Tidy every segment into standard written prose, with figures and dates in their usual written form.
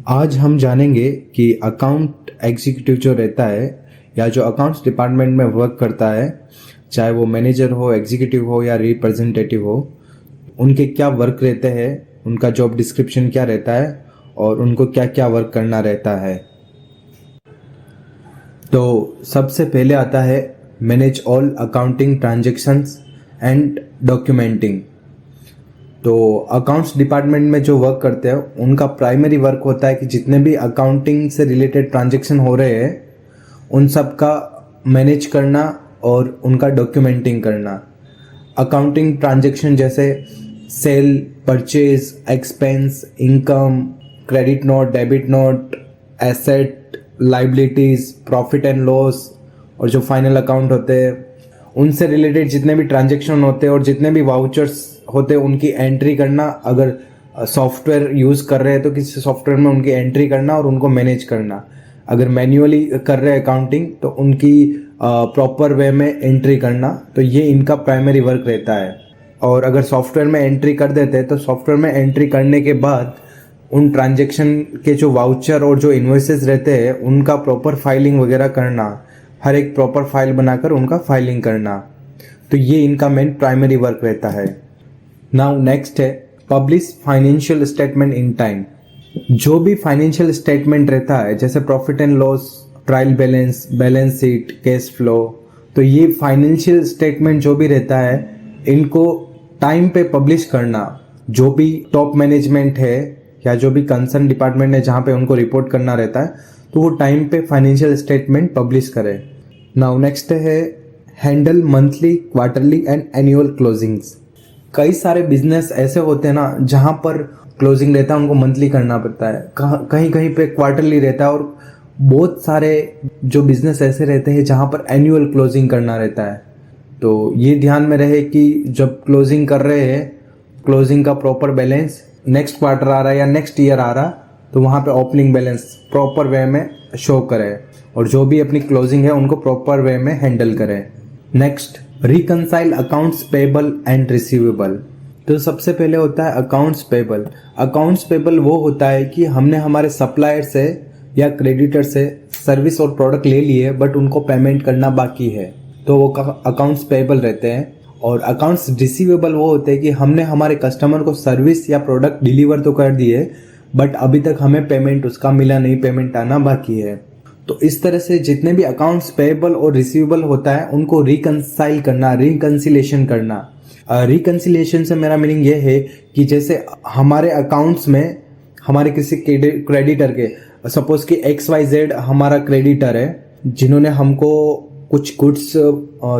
आज हम जानेंगे कि अकाउंट एग्जीक्यूटिव जो रहता है या जो अकाउंट्स डिपार्टमेंट में वर्क करता है, चाहे वो मैनेजर हो, एग्जीक्यूटिव हो या रिप्रेजेंटेटिव हो, उनके क्या वर्क रहते हैं, उनका जॉब डिस्क्रिप्शन क्या रहता है और उनको क्या क्या वर्क करना रहता है। तो सबसे पहले आता है manage all accounting transactions and documenting. तो अकाउंट्स डिपार्टमेंट में जो वर्क करते हैं उनका प्राइमरी वर्क होता है कि जितने भी अकाउंटिंग से रिलेटेड ट्रांजैक्शन हो रहे हैं उन सब का मैनेज करना और उनका डॉक्यूमेंटिंग करना। अकाउंटिंग ट्रांजैक्शन जैसे sale, purchase, expense, income, credit note, debit note, asset, liabilities, profit and loss और जो फाइनल अकाउंट होते हैं उनसे रिलेटेड जितने भी ट्रांजैक्शन होते हैं और जितने भी वाउचर्स होते हैं उनकी एंट्री करना। अगर सॉफ्टवेयर यूज़ कर रहे हैं तो किसी सॉफ्टवेयर में उनकी एंट्री करना और उनको मैनेज करना। अगर मैन्युअली कर रहे हैं अकाउंटिंग तो उनकी प्रॉपर वे में एंट्री करना। तो ये इनका प्राइमरी वर्क रहता है। और अगर सॉफ्टवेयर में एंट्री कर देते हैं तो सॉफ्टवेयर में एंट्री करने के बाद उन ट्रांजैक्शन के जो वाउचर और जो इन्वॉइसेस रहते हैं उनका प्रॉपर फाइलिंग वगैरह करना, हर एक प्रॉपर फाइल बनाकर उनका फाइलिंग करना। तो ये इनका मेन प्राइमरी वर्क रहता है। नाउ नेक्स्ट है publish financial statement in time. जो भी फाइनेंशियल स्टेटमेंट रहता है जैसे profit and loss, trial balance, balance sheet, cash flow, तो ये फाइनेंशियल स्टेटमेंट जो भी रहता है इनको टाइम पे पब्लिश करना। जो भी टॉप मैनेजमेंट है या जो भी कंसर्न डिपार्टमेंट है जहाँ पे उनको रिपोर्ट करना रहता है तो वो टाइम पे फाइनेंशियल स्टेटमेंट पब्लिश करे। नाउ नेक्स्ट है handle monthly, quarterly and annual closings. कई सारे बिजनेस ऐसे होते हैं ना जहाँ पर क्लोजिंग रहता है उनको मंथली करना पड़ता है, कहीं कहीं पे क्वार्टरली रहता है और बहुत सारे जो बिजनेस ऐसे रहते हैं जहाँ पर एनुअल क्लोजिंग करना रहता है। तो ये ध्यान में रहे कि जब क्लोजिंग कर रहे हैं क्लोजिंग का प्रॉपर बैलेंस नेक्स्ट क्वार्टर आ रहा है या नेक्स्ट ईयर आ रहा तो वहाँ पे ओपनिंग बैलेंस प्रॉपर वे में शो करे और जो भी अपनी क्लोजिंग है उनको प्रॉपर वे में हैंडल करें। Next reconcile accounts payable and receivable. तो सबसे पहले होता है अकाउंट्स पेबल। अकाउंट्स पेबल वो होता है कि हमने हमारे सप्लायर से या क्रेडिटर से सर्विस और प्रोडक्ट ले लिए बट उनको पेमेंट करना बाकी है, तो वो अकाउंट्स पेबल रहते हैं। और अकाउंट्स रिसीवेबल वो होते हैं कि हमने हमारे कस्टमर को सर्विस या प्रोडक्ट डिलीवर तो कर दिए बट अभी तक हमें पेमेंट उसका मिला नहीं, पेमेंट आना बाकी है। तो इस तरह से जितने भी अकाउंट्स पेएबल और रिसीवेबल होता है उनको रिकंसाइल करना, रिकंसिलेशन करना। रिकंसिलेशन से मेरा मीनिंग ये है कि जैसे हमारे अकाउंट्स में हमारे किसी क्रेडिटर के, सपोज कि XYZ हमारा क्रेडिटर है जिन्होंने हमको कुछ गुड्स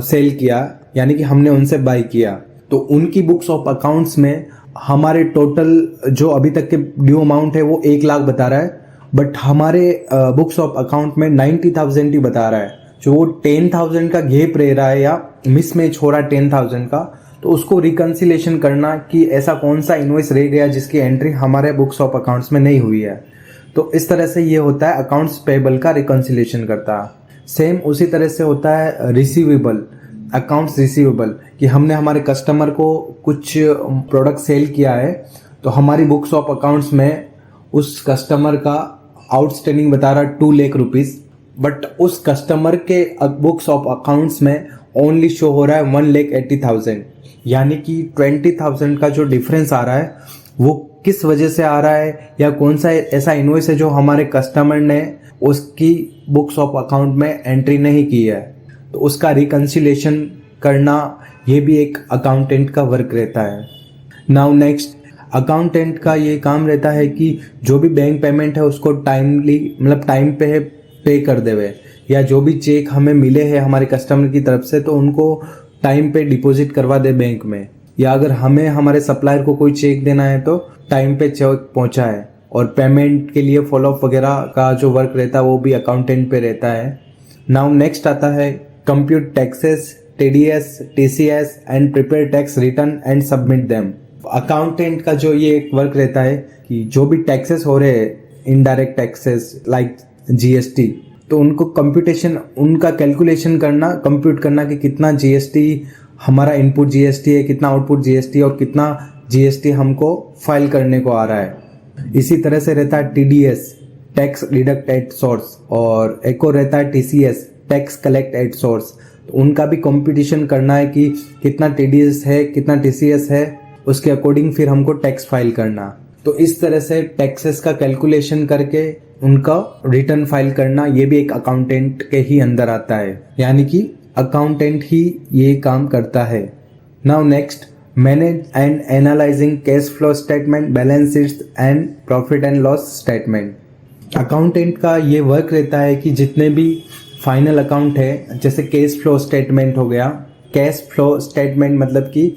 सेल किया, यानी कि हमने उनसे बाय किया, तो उनकी बुक्स ऑफ अकाउंट्स में हमारे टोटल जो अभी तक के ड्यू अमाउंट है वो 1 लाख बता रहा है बट हमारे बुक्स ऑफ अकाउंट में 90,000 ही बता रहा है। जो वो 10,000 का गैप रह रहा है या मिसमैच हो रहा है 10,000 का, तो उसको रिकंसिलेशन करना कि ऐसा कौन सा इनवॉइस रह गया जिसकी एंट्री हमारे बुक्स ऑफ अकाउंट्स में नहीं हुई है। तो इस तरह से ये होता है अकाउंट्स पेएबल का रिकंसिलेशन करता है। सेम उसी तरह से होता है रिसीवेबल, अकाउंट्स रिसीवेबल, कि हमने हमारे कस्टमर को कुछ प्रोडक्ट सेल किया है तो हमारी बुक्स ऑफ अकाउंट्स में उस कस्टमर का आउटस्टैंडिंग बता रहा 2 लाख रुपीज बट उस कस्टमर के बुक्स ऑफ अकाउंट्स में ओनली शो हो रहा है 1,80,000, यानी कि 20,000 का जो डिफरेंस आ रहा है वो किस वजह से आ रहा है या कौन सा ऐसा इनवॉइस है जो हमारे कस्टमर ने उसकी बुक्स ऑफ अकाउंट में एंट्री नहीं की है, तो उसका रिकंसिलेशन करना ये भी एक अकाउंटेंट का वर्क रहता है। नाउ नेक्स्ट, अकाउंटेंट का ये काम रहता है कि जो भी बैंक पेमेंट है उसको टाइमली, मतलब टाइम पे पे कर देवे, या जो भी चेक हमें मिले हैं हमारे कस्टमर की तरफ से तो उनको टाइम पे डिपॉजिट करवा दे बैंक में, या अगर हमें हमारे सप्लायर को कोई चेक देना है तो टाइम पे चेक पहुंचाए। और पेमेंट के लिए फॉलोअप वगैरह का जो वर्क रहता है वो भी अकाउंटेंट पे रहता है। नाउ नेक्स्ट आता है compute taxes, TDS, TCS and prepare tax return and submit them. Accountant का जो ये एक वर्क रहता है कि जो भी टैक्सेस हो रहे हैं, इनडायरेक्ट टैक्सेस लाइक GST, तो उनको कंप्यूटेशन, उनका कैलकुलेशन करना, कंप्यूट करना कि कितना GST हमारा इनपुट GST है, कितना आउटपुट GST और कितना GST हमको फाइल करने को आ रहा है। इसी तरह से रहता है TDS, tax deduct at source, और एक और रहता है TCS, tax collect at source. तो उनका भी कंपटीशन करना है कि कितना TDS है, कितना TCS है, उसके अकॉर्डिंग फिर हमको टैक्स फाइल करना। तो इस तरह से टैक्सेस का कैलकुलेशन करके उनका रिटर्न फाइल करना, ये भी एक अकाउंटेंट के ही अंदर आता है, यानी कि अकाउंटेंट ही ये काम करता है। Now next, manage and analysing cash flow statement, balance sheets and profit and loss statement. Accountant का ये वर्क रहता है कि जितने भी फाइनल अकाउंट है, जैसे कैश फ्लो स्टेटमेंट हो गया। कैश फ्लो स्टेटमेंट मतलब कि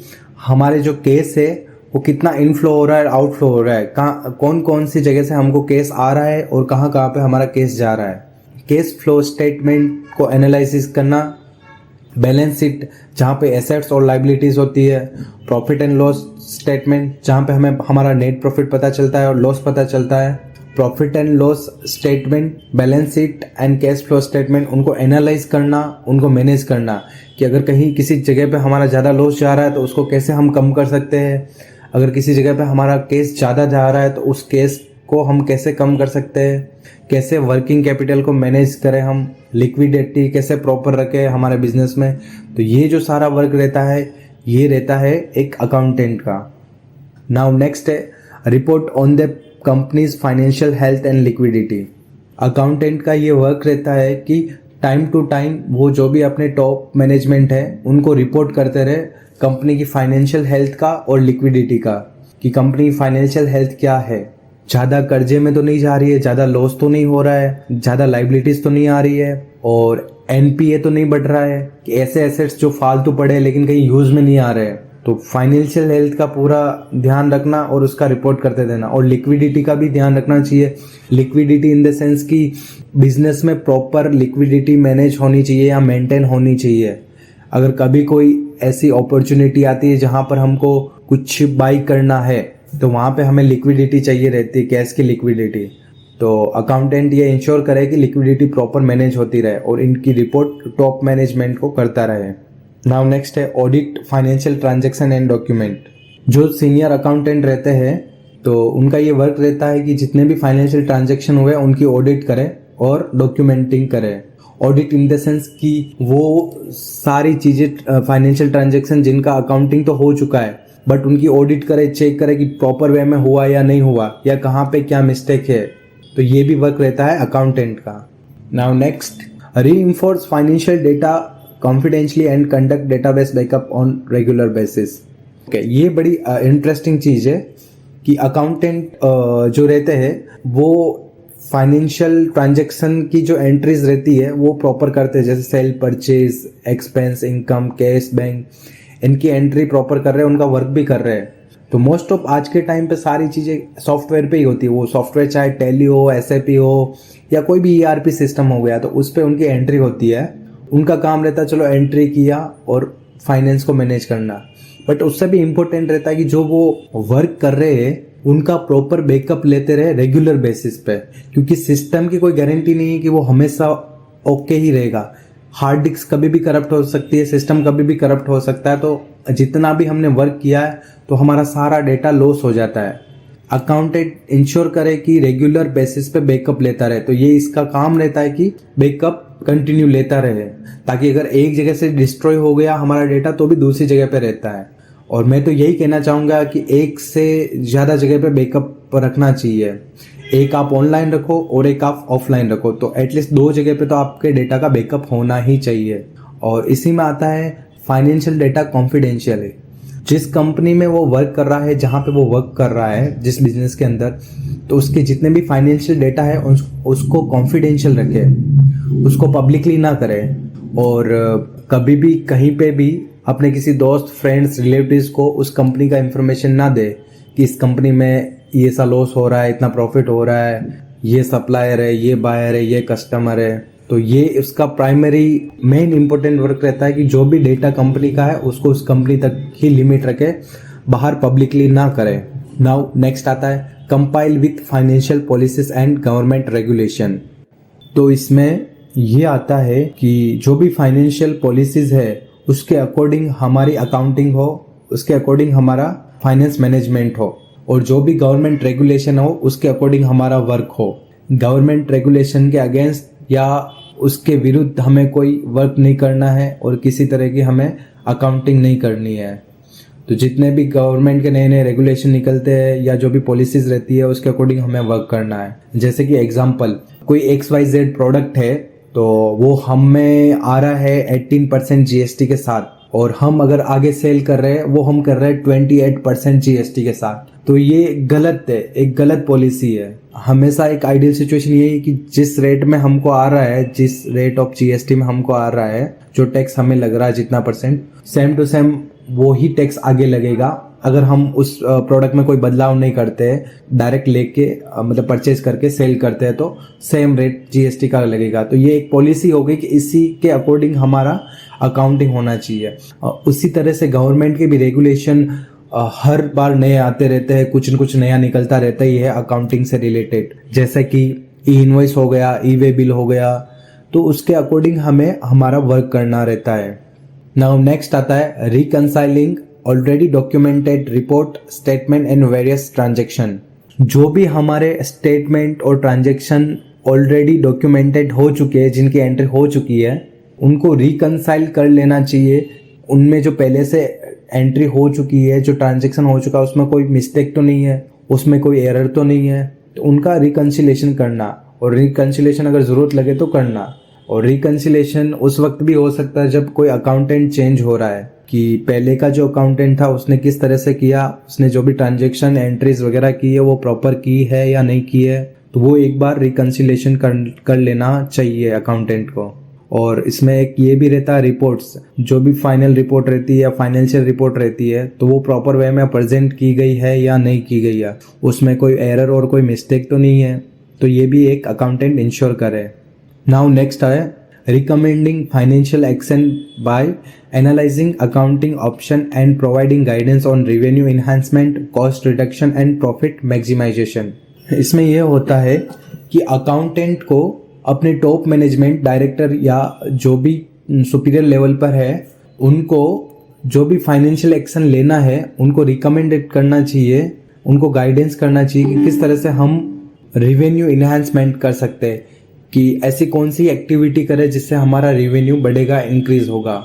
हमारे जो केस है वो कितना इनफ्लो हो रहा है, आउटफ्लो हो रहा है, कहाँ कौन कौन सी जगह से हमको केस आ रहा है और कहाँ कहाँ पे हमारा केस जा रहा है। केस फ्लो स्टेटमेंट को एनालिसिस करना। बैलेंस शीट जहाँ पे एसेट्स और लाइबिलिटीज होती है। प्रॉफिट एंड लॉस स्टेटमेंट जहाँ पे हमें हमारा नेट प्रॉफिट पता चलता है और लॉस पता चलता है। Profit and loss statement, balance sheet and cash flow statement, उनको एनालाइज करना, उनको मैनेज करना कि अगर कहीं किसी जगह पे हमारा ज़्यादा लॉस जा रहा है तो उसको कैसे हम कम कर सकते हैं। अगर किसी जगह पे हमारा केस ज़्यादा जा रहा है तो उस केस को हम कैसे कम कर सकते हैं। कैसे वर्किंग कैपिटल को मैनेज करें हम, लिक्विडिटी कैसे प्रॉपर रखें हमारे बिजनेस में। तो ये जो सारा वर्क रहता है, ये रहता है एक अकाउंटेंट का। नाउ नेक्स्ट है report on the companies financial health and liquidity. Accountant का ये वर्क रहता है कि टाइम टू टाइम वो जो भी अपने टॉप मैनेजमेंट है उनको रिपोर्ट करते रहे कंपनी की फाइनेंशियल हेल्थ का और लिक्विडिटी का, कि कंपनी फाइनेंशियल हेल्थ क्या है, ज़्यादा कर्जे में तो नहीं जा रही है, ज़्यादा लॉस तो नहीं हो रहा है, ज़्यादा लाइबिलिटीज तो नहीं आ रही है, और NPA तो नहीं बढ़ रहा है, कि ऐसे एसेट्स जो फालतू पड़े हैं लेकिन कहीं यूज में नहीं आ रहे हैं। तो फाइनेंशियल हेल्थ का पूरा ध्यान रखना और उसका रिपोर्ट करते देना। और लिक्विडिटी का भी ध्यान रखना चाहिए। लिक्विडिटी इन द सेंस कि बिजनेस में प्रॉपर लिक्विडिटी मैनेज होनी चाहिए या मेंटेन होनी चाहिए। अगर कभी कोई ऐसी अपॉर्चुनिटी आती है जहां पर हमको कुछ बाई करना है तो वहां पे हमें लिक्विडिटी चाहिए रहती है, कैश की लिक्विडिटी। तो अकाउंटेंट ये इंश्योर करे कि लिक्विडिटी प्रॉपर मैनेज होती रहे और इनकी रिपोर्ट टॉप मैनेजमेंट को करता रहे। नाउ नेक्स्ट है audit financial transaction and document. जो सीनियर अकाउंटेंट रहते हैं तो उनका ये वर्क रहता है कि जितने भी फाइनेंशियल ट्रांजैक्शन हुए उनकी ऑडिट करें और डॉक्यूमेंटिंग करें। ऑडिट इन द सेंस कि वो सारी चीज़ें फाइनेंशियल ट्रांजैक्शन जिनका अकाउंटिंग तो हो चुका है बट उनकी ऑडिट करे, चेक करे कि प्रॉपर वे में हुआ या नहीं हुआ, या कहाँ पे क्या मिस्टेक है। तो ये भी वर्क रहता है अकाउंटेंट का। Now next, reinforce financial data confidentiality and conduct database backup on regular basis. Okay, ये बड़ी इंटरेस्टिंग चीज़ है कि अकाउंटेंट जो रहते हैं वो फाइनेंशियल ट्रांजैक्शन की जो एंट्रीज रहती है वो प्रॉपर करते हैं, जैसे sale, purchase, expense, income, cash, bank, इनकी एंट्री प्रॉपर कर रहे हैं, उनका वर्क भी कर रहे हैं। तो मोस्ट ऑफ आज के टाइम पे सारी चीज़ें सॉफ्टवेयर पे ही होती है। वो सॉफ्टवेयर चाहे टैली हो, SAP हो या कोई भी ERP सिस्टम हो गया, तो उस पर उनकी एंट्री होती है। उनका काम रहता है चलो एंट्री किया और फाइनेंस को मैनेज करना। बट उससे भी इम्पोर्टेंट रहता है कि जो वो वर्क कर रहे हैं उनका प्रॉपर बैकअप लेते रहे रेगुलर बेसिस पे, क्योंकि सिस्टम की कोई गारंटी नहीं है कि वो हमेशा ओके ही रहेगा। हार्ड डिस्क कभी भी करप्ट हो सकती है, सिस्टम कभी भी करप्ट हो सकता है। तो जितना भी हमने वर्क किया है तो हमारा सारा डेटा लॉस हो जाता है। अकाउंटेंट इंश्योर करे कि रेगुलर बेसिस पे बैकअप लेता रहे। तो ये इसका काम रहता है कि बैकअप कंटिन्यू लेता रहे, ताकि अगर एक जगह से डिस्ट्रॉय हो गया हमारा डेटा तो भी दूसरी जगह पे रहता है। और मैं तो यही कहना चाहूँगा कि एक से ज़्यादा जगह पे बैकअप रखना चाहिए। एक आप ऑनलाइन रखो और एक आप ऑफलाइन रखो, तो एटलीस्ट 2 जगह पे तो आपके डेटा का बैकअप होना ही चाहिए। और इसी में आता है फाइनेंशियल डेटा कॉन्फिडेंशियल है। जिस कंपनी में वो वर्क कर रहा है, जहाँ पे वो वर्क कर रहा है, जिस बिजनेस के अंदर, तो उसके जितने भी फाइनेंशियल डेटा है उसको कॉन्फिडेंशियल रखे, उसको पब्लिकली ना करे। और कभी भी कहीं पे भी अपने किसी दोस्त, फ्रेंड्स, रिलेटिव्स को उस कंपनी का इंफॉर्मेशन ना दे कि इस कंपनी में ये सा लॉस हो रहा है, इतना प्रॉफिट हो रहा है, ये सप्लायर है, ये बायर है, ये कस्टमर है। तो ये उसका प्राइमरी मेन इंपॉर्टेंट वर्क रहता है कि जो भी डेटा कंपनी का है उसको उस कंपनी तक ही लिमिट रखे, बाहर पब्लिकली ना करे। नाउ नेक्स्ट आता है compile with financial policies and government regulation. तो इसमें ये आता है कि जो भी फाइनेंशियल पॉलिसीज है उसके अकॉर्डिंग हमारी अकाउंटिंग हो, उसके अकॉर्डिंग हमारा फाइनेंस मैनेजमेंट हो, और जो भी गवर्नमेंट रेगुलेशन हो उसके अकॉर्डिंग हमारा वर्क हो। गवर्नमेंट रेगुलेशन के अगेंस्ट या उसके विरुद्ध हमें कोई वर्क नहीं करना है और किसी तरह की हमें अकाउंटिंग नहीं करनी है। तो जितने भी गवर्नमेंट के नए नए रेगुलेशन निकलते हैं या जो भी पॉलिसीज रहती है उसके अकॉर्डिंग हमें वर्क करना है। जैसे कि एग्जांपल, कोई XYZ प्रोडक्ट है तो वो हमें आ रहा है 18% GST के साथ, और हम अगर आगे सेल कर रहे हैं वो हम कर रहे हैं 28% GST के साथ। तो ये गलत है, एक गलत पॉलिसी है। हमेशा एक आइडियल सिचुएशन ये है कि जिस रेट में हमको आ रहा है, जिस रेट ऑफ GST में हमको आ रहा है, जो टैक्स हमें लग रहा है जितना परसेंट, सेम टू सेम वो ही टैक्स आगे लगेगा। अगर हम उस प्रोडक्ट में कोई बदलाव नहीं करते, डायरेक्ट लेके मतलब परचेज करके सेल करते हैं तो सेम रेट GST का लगेगा। तो ये एक पॉलिसी हो गई कि इसी के अकॉर्डिंग हमारा अकाउंटिंग होना चाहिए। उसी तरह से गवर्नमेंट के भी रेगुलेशन हर बार नए आते रहते हैं, कुछ न कुछ नया निकलता रहता ही है अकाउंटिंग से रिलेटेड। जैसे कि E-इनवॉइस हो गया, E-वे बिल हो गया, तो उसके अकॉर्डिंग हमें हमारा वर्क करना रहता है। नाउ नेक्स्ट आता है reconciling already documented report, statement and various transaction. जो भी हमारे स्टेटमेंट और ट्रांजैक्शन ऑलरेडी डॉक्यूमेंटेड हो चुके हैं, जिनकी एंट्री हो चुकी है, उनको रिकंसाइल कर लेना चाहिए। उनमें जो पहले से एंट्री हो चुकी है, जो ट्रांजैक्शन हो चुका है, उसमें कोई मिस्टेक तो नहीं है, उसमें कोई एरर तो नहीं है, तो उनका रिकंसिलेशन करना, और रिकंसिलेशन अगर ज़रूरत लगे तो करना। और रिकंसिलेशन उस वक्त भी हो सकता है जब कोई अकाउंटेंट चेंज हो रहा है, कि पहले का जो अकाउंटेंट था उसने किस तरह से किया, उसने जो भी ट्रांजैक्शन एंट्रीज वगैरह की है वो प्रॉपर की है या नहीं की है, तो वो एक बार रिकंसिलेशन कर लेना चाहिए अकाउंटेंट को। और इसमें एक ये भी रहता है रिपोर्ट्स, जो भी फाइनल रिपोर्ट रहती है या फाइनेंशियल रिपोर्ट रहती है, तो वो प्रॉपर वे में प्रेजेंट की गई है या नहीं की गई है, उसमें कोई एरर और कोई मिस्टेक तो नहीं है। तो ये भी एक अकाउंटेंट इंश्योर करे। नाउ नेक्स्ट है recommending financial action by analysing accounting option and providing guidance on revenue enhancement, cost reduction and profit maximisation. इसमें यह होता है कि अकाउंटेंट को अपने टॉप मैनेजमेंट, डायरेक्टर या जो भी सुपीरियर लेवल पर है, उनको जो भी फाइनेंशियल एक्शन लेना है उनको रिकमेंडेड करना चाहिए, उनको गाइडेंस करना चाहिए कि किस तरह से हम रेवेन्यू इन्हांसमेंट कर सकते हैं, कि ऐसी कौन सी एक्टिविटी करें जिससे हमारा रेवेन्यू बढ़ेगा, इंक्रीज होगा।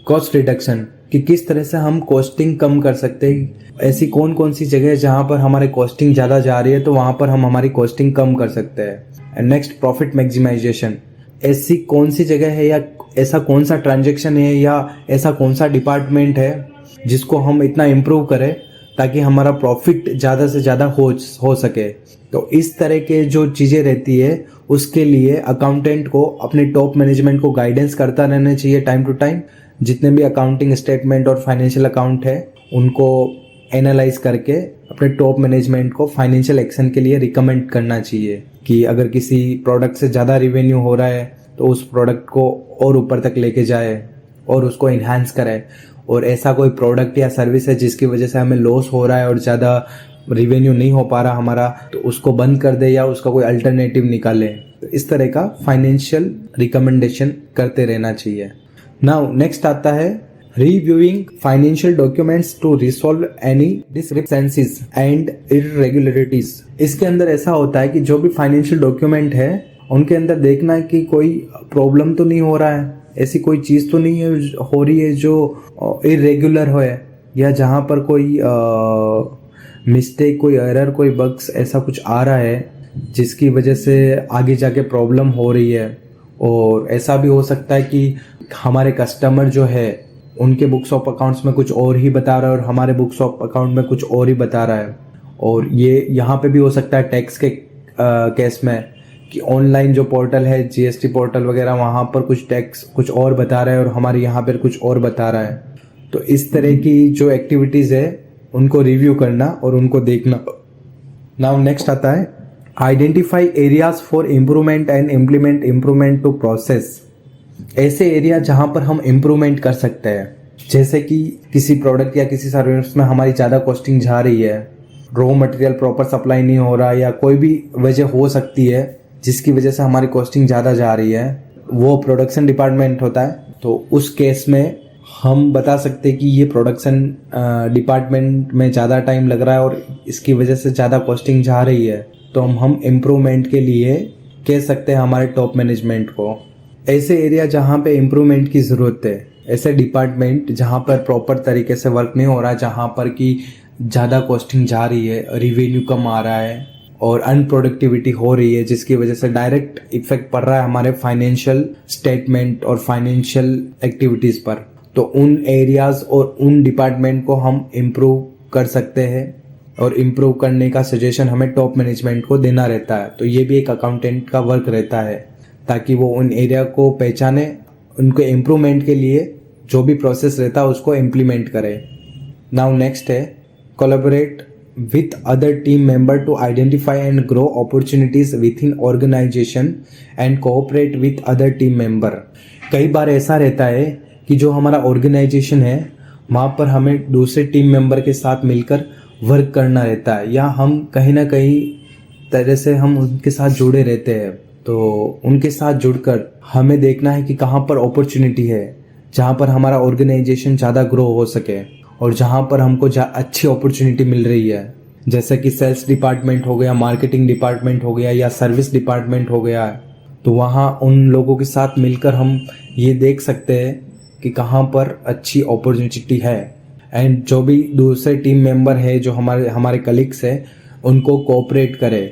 कॉस्ट रिडक्शन, कि किस तरह से हम कॉस्टिंग कम कर सकते हैं, ऐसी कौन कौन सी जगह है जहाँ पर हमारी कॉस्टिंग ज़्यादा जा रही है तो वहाँ पर हम हमारी कॉस्टिंग कम कर सकते हैं। एंड नेक्स्ट प्रॉफिट मैक्सिमाइजेशन, ऐसी कौन सी जगह है या ऐसा कौन सा ट्रांजैक्शन है या ऐसा कौन सा डिपार्टमेंट है जिसको हम इतना इम्प्रूव करें ताकि हमारा प्रॉफिट ज़्यादा से ज़्यादा हो सके। तो इस तरह के जो चीज़ें रहती है उसके लिए अकाउंटेंट को अपने टॉप मैनेजमेंट को गाइडेंस करता रहना चाहिए टाइम टू टाइम। जितने भी अकाउंटिंग स्टेटमेंट और फाइनेंशियल अकाउंट है उनको एनालाइज करके अपने टॉप मैनेजमेंट को फाइनेंशियल एक्शन के लिए रिकमेंड करना चाहिए, कि अगर किसी प्रोडक्ट से ज़्यादा रिवेन्यू हो रहा है तो उस प्रोडक्ट को और ऊपर तक लेके जाए और उसको इन्हांस करे, और ऐसा कोई प्रोडक्ट या सर्विस है जिसकी वजह से हमें लॉस हो रहा है और ज़्यादा रिवेन्यू नहीं हो पा रहा हमारा, तो उसको बंद कर दे या उसका कोई अल्टरनेटिव निकाले। तो इस तरह का फाइनेंशियल रिकमेंडेशन करते रहना चाहिए। नाउ नेक्स्ट आता है reviewing financial documents to resolve any discrepancies and irregularities. इसके अंदर ऐसा होता है कि जो भी फाइनेंशियल डॉक्यूमेंट है उनके अंदर देखना है कि कोई प्रॉब्लम तो नहीं हो रहा है, ऐसी कोई चीज़ तो नहीं है हो रही है जो इरेगुलर हो, या जहाँ पर कोई मिस्टेक, कोई एरर, कोई बग्स ऐसा कुछ आ रहा है जिसकी वजह से आगे जाके प्रॉब्लम हो रही है। और ऐसा भी हो सकता है कि हमारे कस्टमर जो है उनके बुक्स ऑफ अकाउंट्स में कुछ और ही बता रहा है और हमारे बुक्स ऑफ अकाउंट में कुछ और ही बता रहा है। और ये यहाँ पे भी हो सकता है टैक्स के केस में, कि ऑनलाइन जो पोर्टल है GST पोर्टल वगैरह, वहाँ पर कुछ टैक्स कुछ और बता रहा है और हमारे यहाँ पर कुछ और बता रहा है। तो इस तरह की जो एक्टिविटीज़ है उनको रिव्यू करना और उनको देखना। नाउ नेक्स्ट आता है identify areas for improvement and implement improvement to process. ऐसे एरिया जहाँ पर हम इम्प्रूवमेंट कर सकते हैं, जैसे कि किसी प्रोडक्ट या किसी सर्विस में हमारी ज़्यादा कॉस्टिंग जा रही है, रॉ मटेरियल प्रॉपर सप्लाई नहीं हो रहा, या कोई भी वजह हो सकती है जिसकी वजह से हमारी कॉस्टिंग ज़्यादा जा रही है, वो प्रोडक्शन डिपार्टमेंट होता है। तो उस केस में हम बता सकते हैं कि ये प्रोडक्शन डिपार्टमेंट में ज़्यादा टाइम लग रहा है और इसकी वजह से ज़्यादा कॉस्टिंग जा रही है, तो हम इम्प्रूवमेंट के लिए कह सकते हैं हमारे टॉप मैनेजमेंट को। ऐसे एरिया जहाँ पे इम्प्रूवमेंट की ज़रूरत है, ऐसे डिपार्टमेंट जहाँ पर प्रॉपर तरीके से वर्क नहीं हो रहा, जहाँ पर कि ज़्यादा कॉस्टिंग जा रही है, रिवेन्यू कम आ रहा है और अनप्रोडक्टिविटी हो रही है, जिसकी वजह से डायरेक्ट इफेक्ट पड़ रहा है हमारे फाइनेंशियल स्टेटमेंट और फाइनेंशियल एक्टिविटीज़ पर, तो उन एरियाज़ और उन डिपार्टमेंट को हम इम्प्रूव कर सकते हैं और इम्प्रूव करने का सजेशन हमें टॉप मैनेजमेंट को देना रहता है। तो ये भी एक अकाउंटेंट का वर्क रहता है, ताकि वो उन एरिया को पहचाने, उनको इम्प्रूवमेंट के लिए जो भी प्रोसेस रहता है उसको इम्प्लीमेंट करे। नाउ नेक्स्ट है collaborate with other team member to identify and grow opportunities within organization and cooperate with other team member। कई बार ऐसा रहता है कि जो हमारा ऑर्गेनाइजेशन है वहाँ पर हमें दूसरे टीम मेंबर के साथ मिलकर वर्क करना रहता है, या हम कहीं ना कहीं तरह से हम उनके साथ जुड़े रहते हैं। तो उनके साथ जुड़कर हमें देखना है कि कहाँ पर अपॉर्चुनिटी है जहाँ पर हमारा ऑर्गेनाइजेशन ज़्यादा ग्रो हो सके और जहाँ पर हमको अच्छी अपॉर्चुनिटी मिल रही है, जैसे कि सेल्स डिपार्टमेंट हो गया, मार्केटिंग डिपार्टमेंट हो गया या सर्विस डिपार्टमेंट हो गया। तो वहाँ उन लोगों के साथ मिलकर हम ये देख सकते हैं कि कहाँ पर अच्छी अपॉर्चुनिटी है, एंड जो भी दूसरे टीम मेंबर है जो हमारे कलीग्स है उनको कोऑपरेट करे,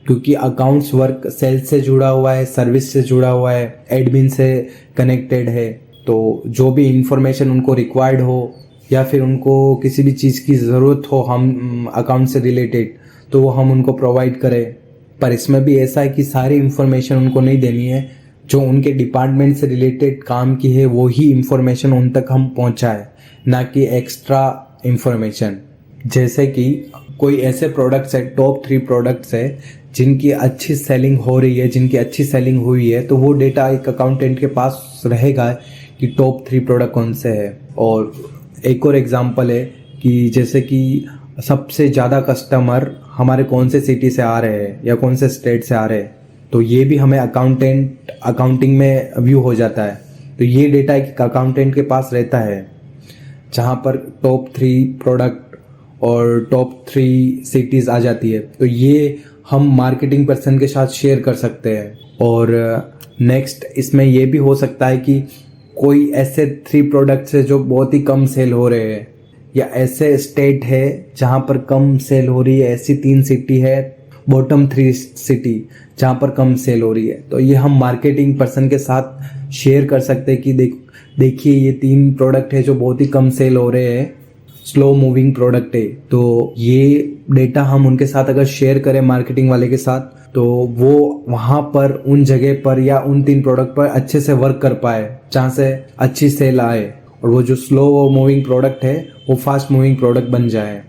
क्योंकि अकाउंट्स वर्क सेल्स से जुड़ा हुआ है, सर्विस से जुड़ा हुआ है, एडमिन से कनेक्टेड है। तो जो भी इंफॉर्मेशन उनको रिक्वायर्ड हो या फिर उनको किसी भी चीज़ की ज़रूरत हो हम अकाउंट से रिलेटेड, तो वो हम उनको प्रोवाइड करें। पर इसमें भी ऐसा है कि सारी इन्फॉर्मेशन उनको नहीं देनी है, जो उनके डिपार्टमेंट से रिलेटेड काम की है वो ही इन्फॉर्मेशन उन तक हम पहुंचाएं, ना कि एक्स्ट्रा इन्फॉर्मेशन। जैसे कि कोई ऐसे प्रोडक्ट्स है, टॉप 3 प्रोडक्ट्स है जिनकी अच्छी सेलिंग हो रही है, जिनकी अच्छी सेलिंग हुई है, तो वो डेटा एक अकाउंटेंट के पास रहेगा कि टॉप 3 प्रोडक्ट कौन से है। और एक और एग्जांपल है कि जैसे कि सबसे ज़्यादा कस्टमर हमारे कौन से सिटी से आ रहे हैं या कौन से स्टेट से आ रहे हैं, तो ये भी हमें अकाउंटिंग में व्यू हो जाता है। तो ये डेटा एक अकाउंटेंट के पास रहता है, जहाँ पर टॉप 3 प्रोडक्ट और टॉप 3 सिटीज़ आ जाती है। तो ये हम मार्केटिंग पर्सन के साथ शेयर कर सकते हैं। और नेक्स्ट इसमें ये भी हो सकता है कि कोई ऐसे 3 प्रोडक्ट्स है जो बहुत ही कम सेल हो रहे हैं, या ऐसे स्टेट है जहाँ पर कम सेल हो रही है, ऐसी 3 सिटी है, बॉटम 3 सिटी जहाँ पर कम सेल हो रही है। तो ये हम मार्केटिंग पर्सन के साथ शेयर कर सकते हैं कि देखिए ये 3 प्रोडक्ट है जो बहुत ही कम सेल हो रहे हैं, स्लो मूविंग प्रोडक्ट है। तो ये डेटा हम उनके साथ अगर शेयर करें मार्केटिंग वाले के साथ, तो वो वहाँ पर उन जगह पर या उन 3 प्रोडक्ट पर अच्छे से वर्क कर पाए जहाँ से अच्छी सेल आए, और वो जो स्लो मूविंग प्रोडक्ट है वो फास्ट मूविंग प्रोडक्ट बन जाए।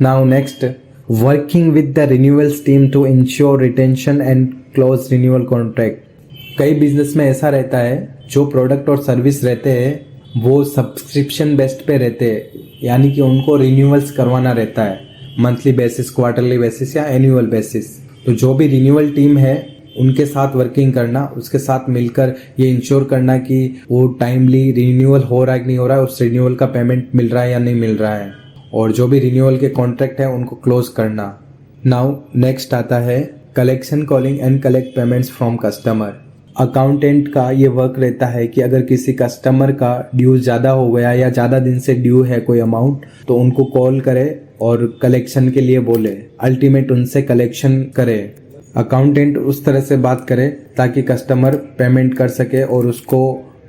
Now next, working with the renewals team to ensure retention and close renewal contract. कई बिजनेस में ऐसा रहता है जो प्रोडक्ट और सर्विस रहते हैं वो सब्सक्रिप्शन बेस्ड पे रहते हैं, यानी कि उनको रिन्यूअल्स करवाना रहता है मंथली बेसिस, क्वार्टरली बेसिस या एनुअल बेसिस। तो जो भी रिन्यूअल टीम है उनके साथ वर्किंग करना, उसके साथ मिलकर ये इंश्योर करना कि वो टाइमली रिन्यूअल हो रहा है कि नहीं हो रहा है, उस रिन्यूअल का पेमेंट मिल रहा है या नहीं मिल रहा है, और जो भी रिन्यूअल के कॉन्ट्रैक्ट है उनको क्लोज करना। नाउ नेक्स्ट आता है collection, calling and collect payments from customer. Accountant का ये वर्क रहता है कि अगर किसी कस्टमर का ड्यू ज़्यादा हो गया या ज़्यादा दिन से ड्यू है कोई अमाउंट, तो उनको कॉल करे और कलेक्शन के लिए बोले, अल्टीमेट उनसे कलेक्शन करे। अकाउंटेंट उस तरह से बात करे ताकि कस्टमर पेमेंट कर सके और उसको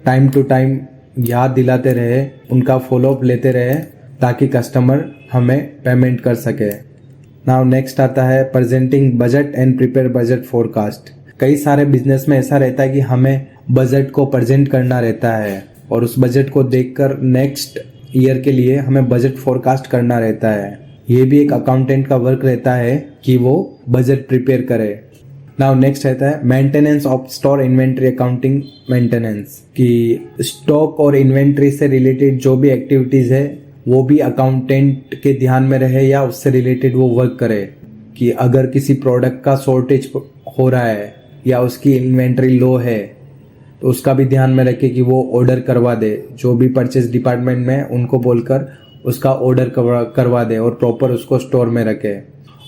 टाइम टू टाइम याद दिलाते रहे, उनका फॉलोअप लेते रहे ताकि कस्टमर हमें पेमेंट कर सके। नाउ नेक्स्ट आता है presenting budget and prepare budget forecast. कई सारे बिजनेस में ऐसा रहता है कि हमें बजट को प्रेजेंट करना रहता है और उस बजट को देखकर नेक्स्ट ईयर के लिए हमें बजट फोरकास्ट करना रहता है। ये भी एक अकाउंटेंट का वर्क रहता है कि वो बजट प्रिपेयर करे। नाउ नेक्स्ट रहता है maintenance of store inventory accounting maintenance, कि स्टॉक और इन्वेंट्री से रिलेटेड जो भी एक्टिविटीज़ है वो भी अकाउंटेंट के ध्यान में रहे या उससे रिलेटेड वो वर्क करे, कि अगर किसी प्रोडक्ट का शॉर्टेज हो रहा है या उसकी इन्वेंट्री लो है, तो उसका भी ध्यान में रखे कि वो ऑर्डर करवा दे, जो भी परचेज डिपार्टमेंट में उनको बोलकर उसका ऑर्डर करवा दे और प्रॉपर उसको स्टोर में रखे।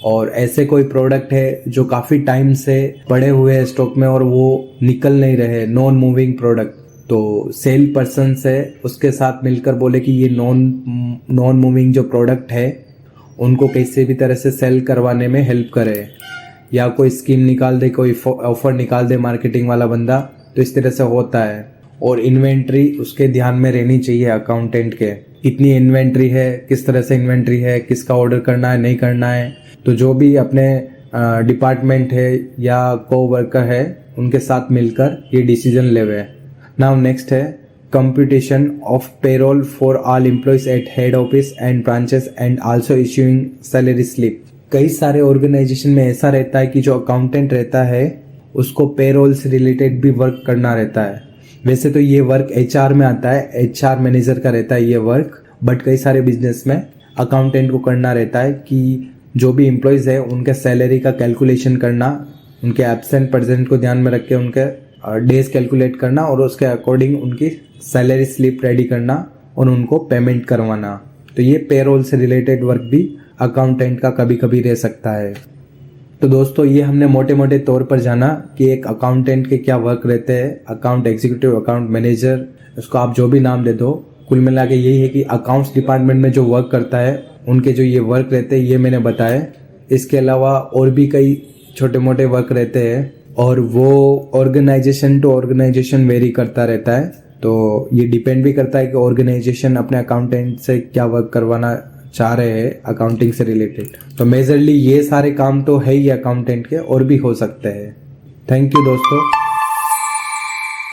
और ऐसे कोई प्रोडक्ट है जो काफ़ी टाइम से पड़े हुए हैं स्टॉक में और वो निकल नहीं रहे, नॉन मूविंग प्रोडक्ट, तो सेल पर्सन से उसके साथ मिलकर बोले कि ये नॉन मूविंग जो प्रोडक्ट है उनको किसी भी तरह से सेल करवाने में हेल्प करे, या कोई स्कीम निकाल दे, कोई ऑफर निकाल दे मार्केटिंग वाला बंदा, तो इस तरह से होता है। और इन्वेंट्री उसके ध्यान में रहनी चाहिए अकाउंटेंट के, कितनी इन्वेंट्री है, किस तरह से इन्वेंट्री है, किसका ऑर्डर करना है नहीं करना है। तो जो भी अपने डिपार्टमेंट है या को वर्कर है उनके साथ मिलकर ये डिसीजन लेवे। नाउ नेक्स्ट है computation of payroll for all employees eight head office and branches and also issuing salary slip. कई सारे ऑर्गेनाइजेशन में ऐसा रहता है कि जो अकाउंटेंट रहता है उसको पेरोल से रिलेटेड भी वर्क करना रहता है। वैसे तो ये वर्क एचआर में आता है, एचआर मैनेजर का रहता है ये वर्क, बट कई सारे बिजनेस में अकाउंटेंट को करना रहता है कि जो भी एम्प्लॉयज़ है उनके सैलरी का कैलकुलेशन करना, उनके एब्सेंट प्रेजेंट को ध्यान में रख के उनके डेज कैलकुलेट करना और उसके अकॉर्डिंग उनकी सैलरी स्लिप रेडी करना और उनको पेमेंट करवाना। तो ये पेरोल से रिलेटेड वर्क भी अकाउंटेंट का कभी कभी रह सकता है। तो दोस्तों ये हमने मोटे मोटे तौर पर जाना कि एक अकाउंटेंट के क्या वर्क रहते हैं, अकाउंट एग्जीक्यूटिव, अकाउंट मैनेजर, उसको आप जो भी नाम दे दो। कुल मिला के यही है कि अकाउंट्स डिपार्टमेंट में जो वर्क करता है उनके जो ये वर्क रहते हैं ये मैंने बताए। इसके अलावा और भी कई छोटे मोटे वर्क रहते हैं और वो ऑर्गेनाइजेशन टू ऑर्गेनाइजेशन वेरी करता रहता है। तो ये डिपेंड भी करता है कि ऑर्गेनाइजेशन अपने अकाउंटेंट से क्या वर्क करवाना चाह रहे हैं अकाउंटिंग से रिलेटेड। तो मेजरली ये सारे काम तो है ही अकाउंटेंट के, और भी हो सकते हैं। थैंक यू दोस्तों।